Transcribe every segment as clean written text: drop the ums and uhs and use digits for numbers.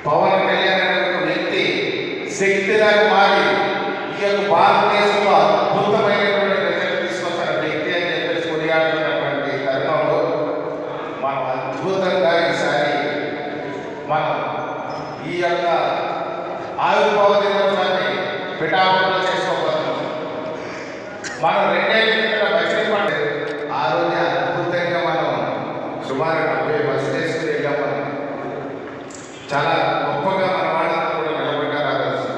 పవన్ కళ్యాణ్ అనే ఒక వ్యక్తి శక్తిలాగా మారి ఈ యొక్క భారతదేశంలో అద్భుతమైనటువంటి రిజల్ట్ తీసుకొస్తున్న వ్యక్తి అని చెప్పేసి కొనియాడుతున్నటువంటి తరుణంలో మనం అద్భుతంగా ఈసారి మనం ఈ యొక్క ఆవిర్భావ దినోత్సవాన్ని పిఠాపురంలో చేసుకోబోతున్నాం. మనం 2 ఏళ్ళ కిందట మచిలీపట్నం ఆ రోజు అద్భుతంగా మనం సుమారు 70 బస్సులు వేసుకుని వెళ్ళాం. మనం చాలా గొప్పగా మన వాళ్ళందరూ కూడా నిలబడ్డారు. ఆ రోజు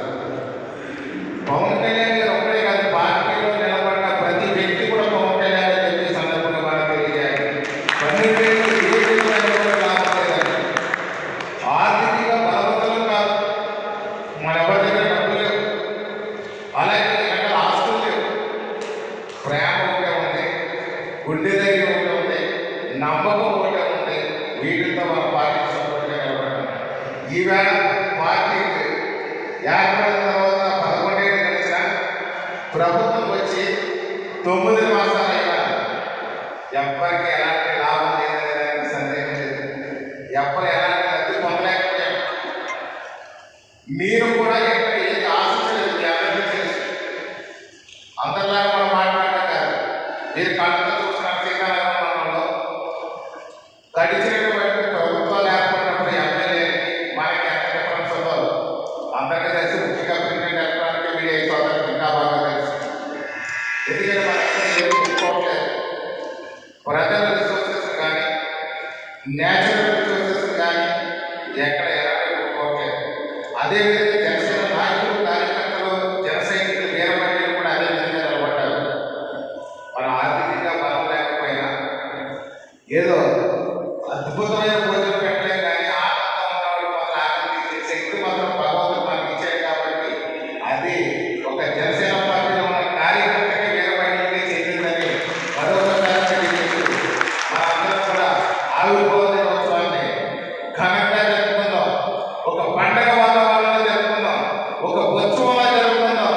పవన్ కళ్యాణ్ గారు ఒక్కడే కాదు, పార్టీలో నిలబడ్డ ప్రతి వ్యక్తి కూడా పవన్ కళ్యాణ్ అని చెప్పి సందర్భంగా మనకు తెలియజేయాలి. ఆర్థికంగా బలవంతులు కాదు, మన ఎవరి దగ్గర డబ్బులు లేవు, అలాగే రకాల ఆస్తులు లేవు, ప్రేమ ఒకటే ఉంది, గుండె దగ్గర ఒకటే ఉంది, నమ్మకం ఒకటే ఉంది. వీటితో మన పార్టీ సపోర్ట్గా నిలబడ్డాం. ఈవేళ పార్టీకి ఏర్పడిన తర్వాత 11 ఏళ్ళు గడిచిన ప్రభుత్వం వచ్చి 9 మాసాలైనా ఎవ్వరికి ఎలాంటి లాభం లేదనేదానికి సందేహం లేదు. ఎవ్వరు ఎలాంటి లబ్ధి పొందలేకపోయారు. మీరు కూడా ఎక్కడ ఏది ఆశించలేదు, మీ అందరికీ తెలుసు. అందరిలాగా మనం మాట్లాడటం కాదు. మీరు కళ్ళతో చూసిన శ్రీకాకుళంలో గడిచినటువంటి ప్రభుత్వాలు ఏర్పడినప్పుడు ఎమ్మెల్యేకి మనకి ఎంత డిఫరెన్స్ ఉందో అందరికీ తెలిసి, ముఖ్యంగా ప్రింట్ ఎలక్ట్రానిక్ మీడియా సోదరులకు ఇంకా బాగా తెలుసు. ఎందుకంటే మనం ఎక్కడ ఏమి చూసుకోవట్లేదు. ప్రజల రిసోర్సెస్ కానీ నేచురల్ రిసోర్సెస్ కానీ ఎక్కడ ఎలాంటి చూసుకోవట్లేదు. అదేవిధంగా జనసేన నాయకులు, కార్యకర్తలు, జన సైనికులు, వీరమహిళలు కూడా అదే విధంగా నిలబడ్డారు. మనం ఆర్థికంగా బలం లేకపోయినా ఏదో అద్భుతమైన భోజనం పెట్టలేం, కానీ ఆనందం ఉన్నవాడు మాత్రం ఆనందించే శక్తి మాత్రం భగవంతుడు మనకి ఇచ్చాడు. కాబట్టి అది ఒక జనసేన పార్టీలో ఉన్న కార్యకర్తకి, వీరమహిళలకి చెందిందని మరొకసారి తెలియజేస్తూ మనందరం కూడా ఆవిర్భావ దినోత్సవాన్ని ఘనంగా జరుపుకుందాం. ఒక పండగ వాతావరణంలో జరుపుకుందాం, ఒక ఉత్సవంలో జరుపుకుందాం.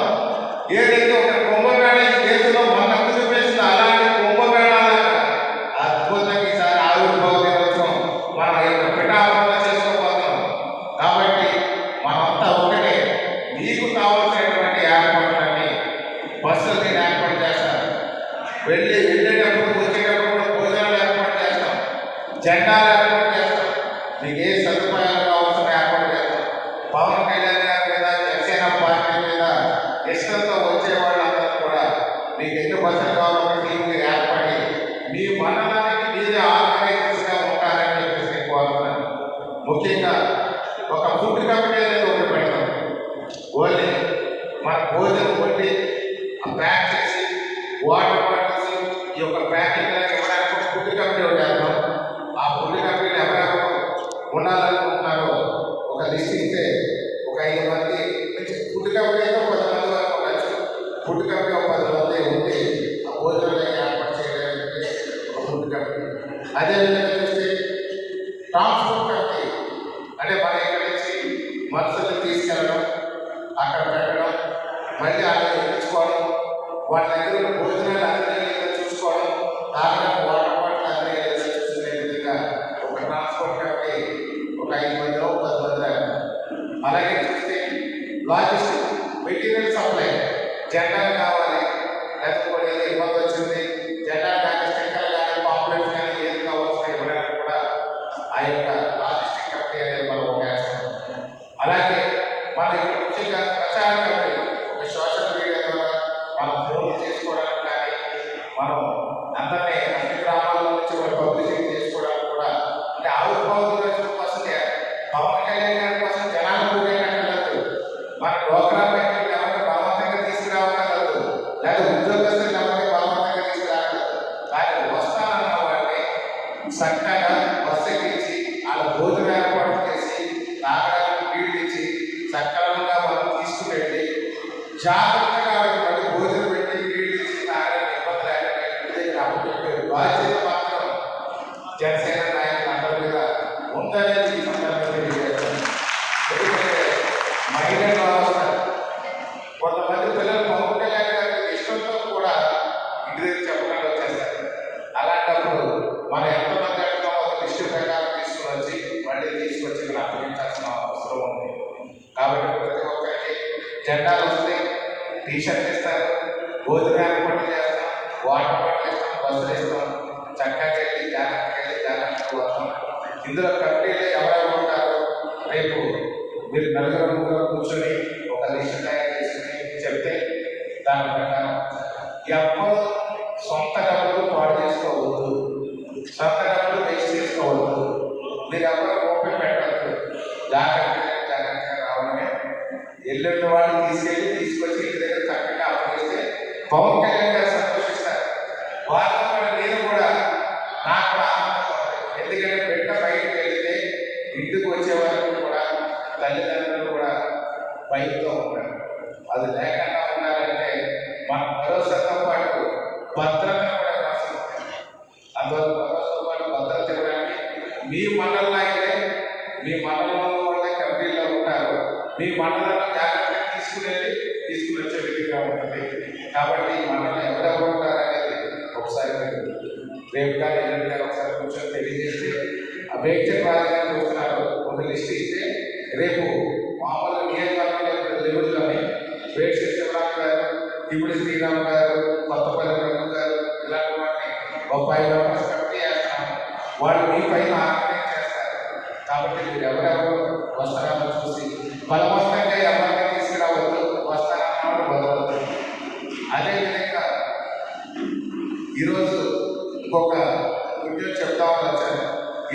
ఏదైతే ఒక కుంభమేళ ఈ దేశంలో మనకు చూపేసిందో అలాంటి కుంభమేళాలుగా అద్భుతంగా ఈసారి ఆవిర్భావ దినోత్సవం మన యొక్క పిఠాపురంలో చేసుకోబోతున్నాం. కాబట్టి మనమంతా ఒకటే. మీకు కావాల్సినటువంటి ఏర్పాట్లన్నీ బస్సులు నేను ఏర్పాటు చేస్తాను. వెళ్ళేటప్పుడు వచ్చేటప్పుడు కూడా భోజనాలు ఏర్పాటు చేస్తాం, జెండాలు ఏర్పాటు చేస్తాం, మీకు ఏ సదుపాయాలు కావాల్సిన ఏర్పాటు చేస్తాం. పవన్ కళ్యాణ్ గారి మీద, జనసేన పార్టీ మీద ఇష్టంతో వచ్చే వాళ్ళందరూ కూడా మీకు ఎన్ని బస్సులు కావాలో టీంలు ఏర్పడి మీ మండలానికి మీరే ఆర్గనైజర్స్గా ఉంటారని చెప్పేసి నేను కోరుతున్నాను. ముఖ్యంగా ఒక ఫుడ్ కమిటీ అనేది ఒకటి పెడతాం. ఓన్లీ మన భోజనం వండి ప్యాక్ చేసి వాటర్ బాటిల్స్ ఈ యొక్క ప్యాకింగ్ ఇవ్వడానికి ఒక ఫుడ్ కమిటీ ఒకటి వేద్దాం. ఆ ఫుడ్ కమిటీలు ఎవరెవరు ఉండాలనుకుంటున్నారో ఒక లిస్ట్ ఇస్తే ఒక 5 మంది, ఫుడ్ కమిటీ అయితే 10 మంది వరకు ఉండొచ్చు. ఫుడ్ కమిటీ ఒక 10 మంది ఉంటే ఆ భోజనాలు ఏర్పాటు చేయడానికి ఒక ఫుడ్ కమిటీ. అదేవిధంగా చూస్తే ట్రాన్స్పోర్ట్ కమిటీ, అంటే మన ఇక్కడ నుంచి మనుషుల్ని తీసుకెళ్ళడం, అక్కడ పెట్టడం, మళ్ళీ అక్కడ ఎక్కించుకోవడం, వాళ్ళ దగ్గర ఉన్న భోజనాలు అందరికీ చూసుకోవడం, తాగడానికి వాటర్ బాటిల్ అందరికీ చూసుకునే విధంగా ఒక ట్రాన్స్పోర్ట్ కమిటీ ఒక 5 మందిలో 10 మంది. అలాగే చూస్తే లాజిస్టిక్, మెటీరియల్ సప్లై, జెండాలు కావాలి, లేకపోతే ఏదో ఇబ్బంది వచ్చింది, జెండాలు కానీ, స్టిక్కర్లు కానీ, పాంప్లెట్స్ కానీ ఏది కావాల్సిన ఇవ్వడానికి కూడా ఆ యొక్క లాజిస్టిక్ కమిటీ అనేది మనం వేస్తాం. అలాగే మన ఇక్కడ ముఖ్యంగా ప్రచార కమిటీ, ఒక సోషల్ మీడియా ద్వారా మనం ఫోన్లు చేసుకోవడానికి కానీ, మనం అందరినీ అన్ని గ్రామాల నుంచి కూడా పబ్లిసిటీ చేసుకోవడానికి కూడా, అంటే ఆవిర్భావ దినోత్సవం కోసం పవన్ కళ్యాణ్ గారి కోసం జనాలు కూడేటట్టు మన డోక్రా బ్యాంకులు ఎవరికి బలవంతంగా తీసుకురావగలదు, లేదా ఉద్యోగస్తులు ఎవరికి బలవంతంగా తీసుకురాగలదు. కానీ వస్తానన్న వాడిని చక్కగా బస్సు ఎక్కించి వాళ్ళ భోజనం ఏర్పాటు చేసి తాగడానికి నీళ్ళు ఇచ్చి సక్రమంగా మనం తీసుకువెళ్ళి జాగ్రత్తగా మళ్ళీ భోజనం పెట్టి నీళ్ళు ఇచ్చి తాగడానికి ఇబ్బంది లేకుండా ఇంటి దగ్గర అప్పచెప్పే బాధ్యత మాత్రం జనసేన నాయకులు అందరి మీద ఉందనేది ఈ సందర్భంగా తెలియజేస్తాను. ఎందుకంటే మహిళలు కావాల్సిన కొంతమంది పిల్లలు పవన్ కళ్యాణ్ గారికి టీ షర్ట్ ఇస్తారు, భోజనం ఏర్పాటు చేస్తాం, వాటర్ బాటిల్ ఇస్తాం, బస్సులు ఇస్తాం, చక్కగా వెళ్ళి జాగ్రత్తగా వస్తాం. ఇందులో కమిటీలో ఎవరెవరు ఉంటారు, రేపు మీరు నలుగురు ముగ్గురు కూర్చొని ఒక లిస్ట్ తయారు చేసుకుని చెప్తే దాని ప్రకారం ఎప్పుడు సొంత డబ్బులు పాడు చేసుకోవద్దు, సొంత డబ్బులు వేస్ట్ చేసుకోవద్దు, మీరు ఎవరు ఓపెన్ పెట్టద్దు, జాగ్రత్తగా రావడమే. ఎల్లుండి వాళ్ళు తీసుకొచ్చి ఇంటి దగ్గర చక్కగా అప్పగిస్తే పవన్ కళ్యాణ్ గారు సంతోషిస్తారు. వాళ్ళతో కూడా నేను కూడా నాకు కూడా ఆనందంగా ఉంటుంది. ఎందుకంటే బిడ్డ బయటకు వెళ్తే ఇంటికి వచ్చే వరకు కూడా తల్లిదండ్రులు కూడా భయంతో ఉంటారు. అది లేకుండా ఉండాలంటే మన భరోసాతో పాటు భద్రతను కూడా రాసుకుంటాం. అందువల్ల భరోసాతో పాటు భద్రత ఇవ్వడానికి మీ మండలంలో అయితే మీ మండలంలో ఉండే కమిటీలో ఉంటారు, మీ మండలంలో జాగ్రత్తగా తీసుకుని వచ్చే విధంగా ఉంటుంది. కాబట్టి ఈ మండలం ఎవరెవరు ఉంటారనేది ఒకసారి రేపు కానీ ఎల్లుండి కానీ ఒకసారి కూర్చొని తెలియజేస్తే ఆ వేక్షణ రాజుగా చూస్తున్నారు ఒక లిస్ట్ ఇస్తే రేపు మామూలు నియోజకవర్గంలో లెవెల్లోని వేక్ష శివరామ్ గారు, ఇప్పుడు శ్రీరామ్ గారు, కొత్తపల్లి రఘు గారు ఇలాంటి వాటిని ఒక 5 మెంబర్స్ కమిటీ వేస్తాము. వాళ్ళు మీ పైన ఆర్గనైజ్ చేస్తారు. కాబట్టి మీరు ఎవరెవరు వస్తారో చూసి బలవంతంగా ఎవరిని తీసుకురావద్దు, వస్తారన్నవాడు వదలవద్దు. అదేవిధంగా ఈరోజు ఇంకొక విషయం చెప్తామని వచ్చాను.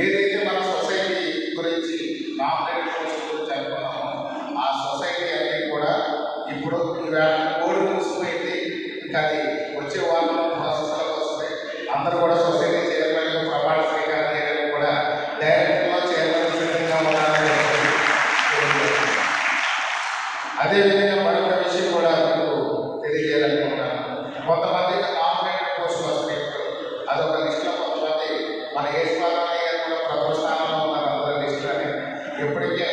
ఏదైతే మన సొసైటీ గురించి నామినేటెడ్ పోస్ట్ గురించి అనుకున్నామో ఆ సొసైటీ అన్నీ కూడా ఇప్పుడు కోడి మూసిపోయింది. ఇంకా అది వచ్చే వారంలో ప్రాసెస్లోకి వస్తుంది. అందరూ కూడా సొసైటీ చైర్మన్ ప్రమాణ స్వీకారం చేయడానికి కూడా డైరెక్టర్లో చైర్మన్ సిద్ధంగా ఉండాలని. అదేవిధంగా మరొక విషయం కూడా మీకు తెలియజేయాలనుకుంటున్నాను. కొంతమందికి నామినేటెడ్ పోస్టులు వస్తున్నాయి. అదొక లిస్టులో కొంతమంది మన ఏస్పాలని గారు కూడా ప్రథమ స్థానంలో ఉన్నారు అందరూ లిస్టులని. ఎప్పటికే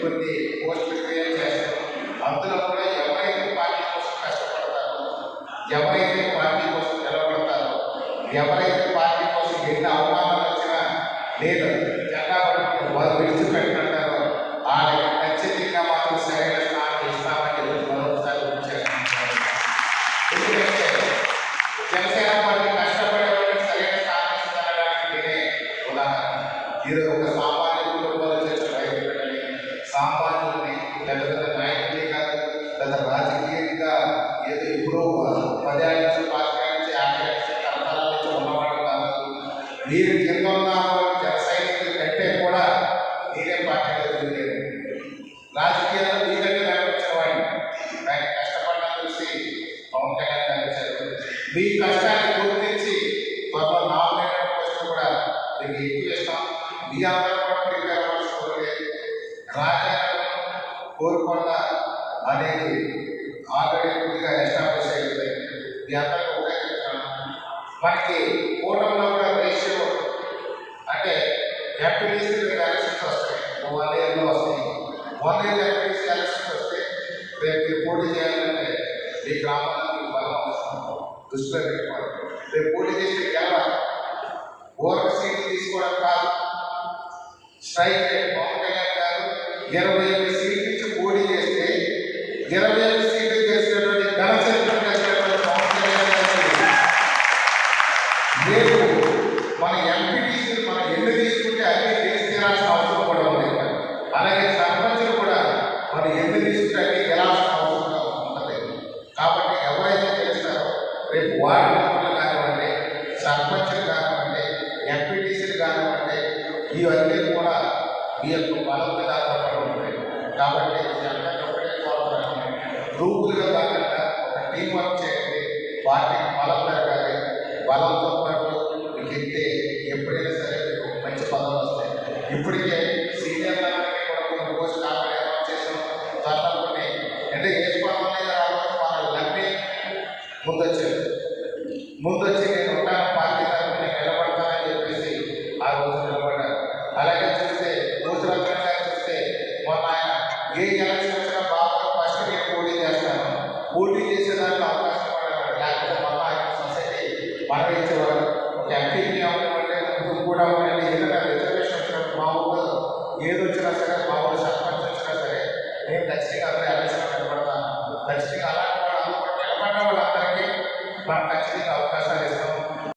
కొన్ని పోస్టులు క్రియేట్ చేస్తారు. అందులో కూడా ఎవరైతే పార్టీ కోసం కష్టపడతారో, ఎవరైతే పార్టీ కోసం నిలబడతారో, ఎవరైతే పార్టీ కోసం ఎన్ని అవమానాలు వచ్చినా నేను జెండా పట్టుకుని వాళ్ళు విడిచిపెట్టారో వాళ్ళకి ఖచ్చితంగా మాత్రం సరైన స్థానం ఇస్తామని చెప్పి మరొకసారి గుర్తించారు. ఎందుకంటే జనసేన పార్టీ కష్టపడే వాళ్ళకి సరైన స్థానం ఇస్తానడానికి నేనే ఉదాహరణ. ఈరోజు ఒక సామాన్య కుటుంబంలో చేసిన రైతులని, సామాన్యుల్ని, పెద్ద పెద్ద నాయకుల్ని కాదు, పెద్ద రాజకీయంగా ఏదో ఇప్పుడు 10 ఏళ్ళ నుంచి 5 ఏళ్ళ నుంచి 50 ఏళ్ళ నుంచి తరతరాల నుంచి ఉన్నవాడు కాదు. మీరు కింద ఉన్న జన సైనికుల కంటే కూడా నేనే పార్టీలో తిరిగాను. రాజకీయాల్లో మీకంటే కనిపించిన వాడిని ఆయన కష్టపడడం చూసి పవన్ కళ్యాణ్ కనిపించారు. మీ కష్టాన్ని గుర్తించి త్వరలో నామినేటెడ్ పోస్టులు కూడా మీకు ఎక్కువ ఇస్తాం. మీ అందరూ కూడా ప్రిపేర్ అవ్వాల్సి రాజ్యాంగం కోరుకొండ అనేది ఆల్రెడీ పూర్తిగా ఎస్టాబ్లిష్ అయ్యింది. మీ అందరికీ ఒకటే చెప్తున్నాను, మనకి కూటమిలో కూడా రేషియో అంటే ఎంపీటీసీ ఎలక్షన్స్ వస్తాయి, 1 ఇయర్లో వస్తాయి. 1 ఇయర్ ఎంపీటీసీ ఎలక్షన్స్ వస్తే రేపు మీరు పోటీ చేయాలంటే మీ గ్రామాల్లో మీకు బలం అవసరం. దృష్టిలో పెట్టుకోవాలి. రేపు పోటీ చేస్తే గెలవాలి, ఓరక సీట్లు తీసుకోవడం కాదు. స్ట్రైక్ రేట్ పవన్ కళ్యాణ్ గారు 28 సీట్లు ఇచ్చి పోటీ చేస్తే 28 సీట్లు గెలిచినటువంటి ఘనచరిత్ర గెలిచినటువంటి పవన్ కళ్యాణ్ గారు రేపు మన ఎంపీటీసీలు మనం ఎన్ని తీసుకుంటే అన్ని గెలిచి తీరాల్సిన అవసరం కూడా ఉంది. అలాగే సర్పంచులు కూడా మనం ఎన్ని తీసుకుంటే అన్ని గెలాల్సిన అవసరం ఉంటుంది. కాబట్టి ఎవరైతే గెలుస్తారో రేపు వార్డు మెంబర్లు కానివ్వండి, సర్పంచులు కానివ్వండి, ఎంపీటీసీలు కానివ్వండి, ఇవన్నీ కూడా మీ యొక్క బలం మీద ఆధారపడి ఉంటాయి. కాబట్టి ఒకటే కోరుతున్నాను, గ్రూపులుగా కాకుండా ఒక టీం వర్క్ చేయండి. పార్టీకి బలం పెరగాలి. బలంతో పాటు మీకు ఎత్తే ఎప్పుడైనా సరే మీకు మంచి పదవులు వస్తాయి. ఇప్పటికే సీనియర్లందరికీ కూడా కొన్ని పోస్టులు ఆల్రెడీ అనౌన్స్ చేసాం. త్వరలో కొన్ని అంటే ఏసుకోవాలి వాళ్ళు నమ్మి ముందొచ్చి నేను ఉంటాను, పార్టీ తరఫున నేను నిలబడతానని చెప్పేసి ఆ రోజు నిలబడ్డారు. అలాగే చూస్తే భూసరత్న గారు చూస్తే మొన్న ఆయన ఏ ఎలక్షన్ వచ్చినా బాగా ఫస్ట్ నేను పోటీ చేస్తాను, పోటీ చేసేదానికి అవకాశం పడేవాడు. లేకపోతే మొన్న ఆయన సొసైటీ మరణించేవాడు. ఒక ఎంపీకి అవ్వమంటే ముందు కూడా ఉండండి. ఏదైనా రిజర్వేషన్ వచ్చినప్పుడు మా ఊళ్ళో ఏది వచ్చినా సరే, మా ఊళ్ళో సర్పంచ్ వచ్చినా సరే నేను ఖచ్చితంగా అందరూ ఎలక్షన్లో నిలబడతాను. ఖచ్చితంగా అలాంటి వాళ్ళు తప్పకుండా వాళ్ళందరికీ మనం ఖచ్చితంగా అవకాశాలు ఇస్తాం.